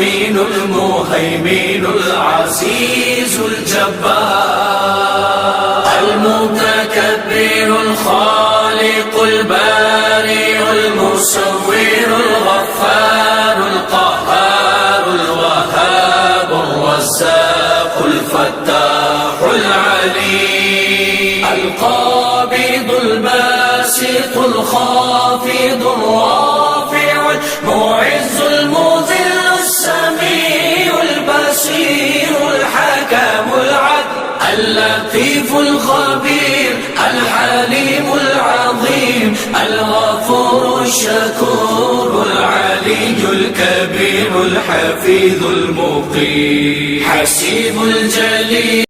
المؤمن المهيمن العزيز الجبار المتكبر الخالق البارئ المصور الغفار القهار الوهاب الرزاق الفتاح العليم القابض الباسط الخافض الرافع المعز المذل السميع البصير الحكم العدل اللطيف الخبير الحليم العظيم الغفور الشكور العلي الكبير الحفيظ المقيم حسيب الجليل